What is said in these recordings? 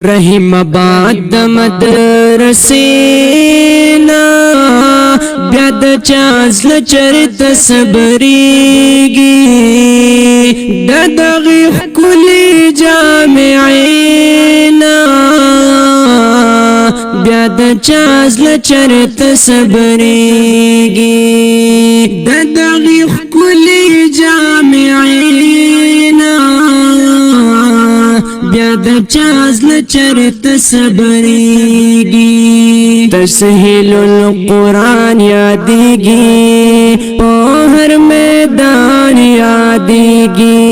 رحم آباد د مدرسینا بیا د چا زړه چرته صبرېږي د دغې ښکلې جامعینا بیا د چا زړه چرته صبرېږي د دغې ښکلې جامعینا بیا د چا زړه چرته صبرېږي تسهیل القرآن یادېږي په هر میدان یادېږي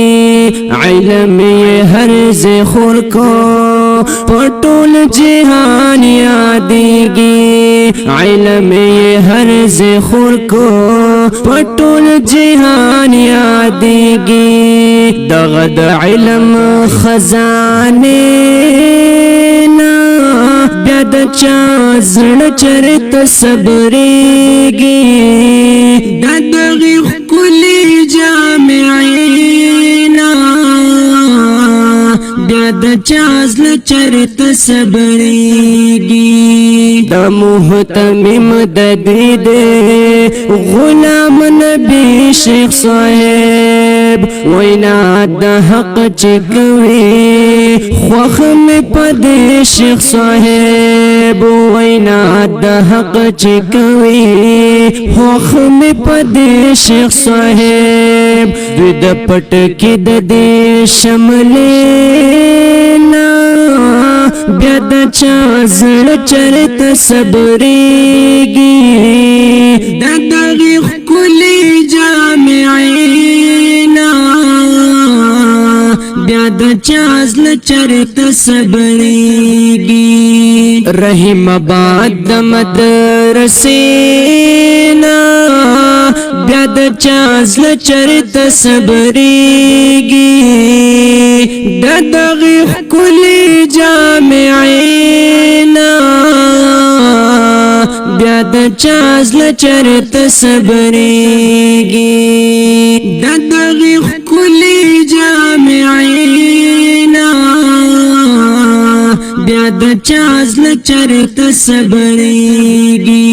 علم یې هر ځای خور کو په ټول جهان یادېږي علم یې هر ځای خور کو په ټول جهان یادېږي دغه د علم خزانې بیا د چا زړه چرته صبرېږي د دغې ښکلې جامعینا بیا د چا زړه چرته صبرېږي د محتمم د دې غلام نبی شیخ صاحب وینا د حق چې کوي خوښ مې په دې شیخ صاحب وینا د حق چې کوي خوښ مې په دې شیخ صاحب دوی د پټکي د دې شملې بیا د چا زړه چرته صبرېږي د دغې ښکلې جامعینا بیا د چا زړه چرته صبرېږي رحم آباد د مدرسینا بیا د چا زړه چرته صبرېږي د دغې ښکلې جامعینا بیا د چا زړه چرته صبرېږي د دغې ښکلې جامعینا بیا د چا زړه چرته صبرېږي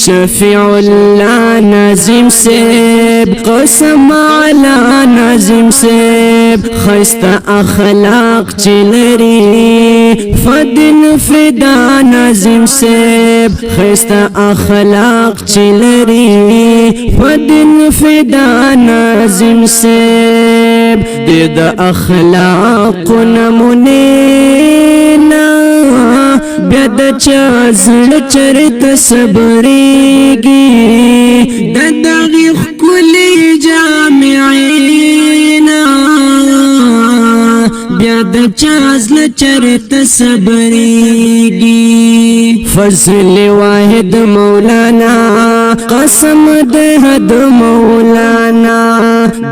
شفیع الله ناظم صاحب قسم علی ناظم صاحب خسته اخلاق چې لري فدن فدا ناظم صاحب خسته اخلاق چې لري فدن فدا ناظم صاحب د اخلاق نمونه بیا د چا زړه چرته صبرېږي د دغې ښکلې جامعینا بیا د چا زړه چرته صبرېږي فضل واحد مولانا قسم ده د مولانا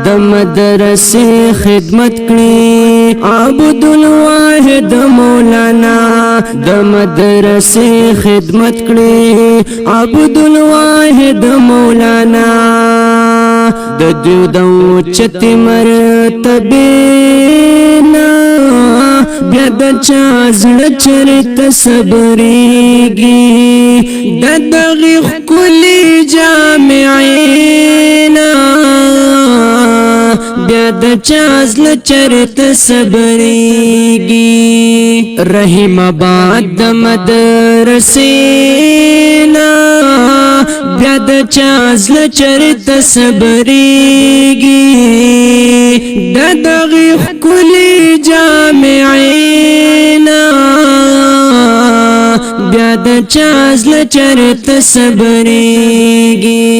د مدرسې خدمت کړي عبد الواحد مولانا د مدرسې خدمت کړي عبد الواحد مولانا د دیو د اوچتې مرتبې بیا د چا زړه چرته صبرېږي د دغې ښکلې جامعینا بیا د چا زړه چرته صبرېږي رحم آباد د مدرسینا بیا د چا زړه چرته صبرېږي د دغې ښکلې جامعینا بیا د چا زړه چرته صبرېږي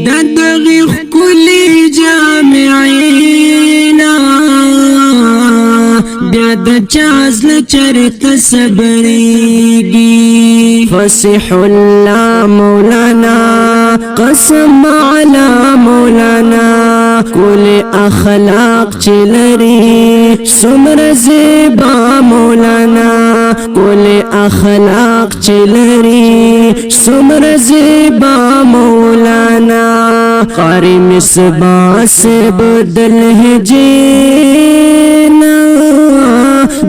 د دغې ښکلې جامعینا بیا د چا زړه چرته صبرېږي فصیح الله مولانا قسم علی مولانا کل اخلاق چې لري څومره زیبا مولانا کل اخلاق چې لري څومره زیبا مولانا قاری مصباح سے بدل ہے جینا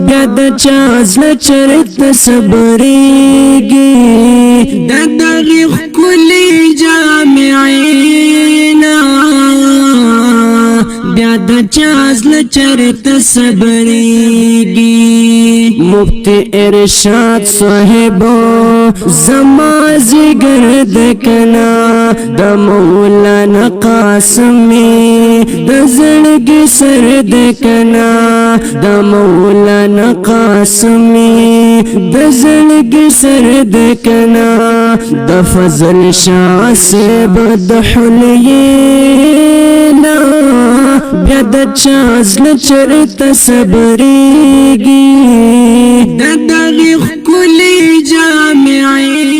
بیا د چازل چرت صبریگی ددغی خکلی جامعینا بیا د چازل چرت صبریگی مفتی ارشاد صاحبو زما زگر دکنا د مولانا قاسمی د زړګي سر دکنا د مولانا قاسمی د زړګي سر دکنا د فضل شاه صاحب د حلینا بیا د چازل چرته صبریږي د دغه خولي جامعي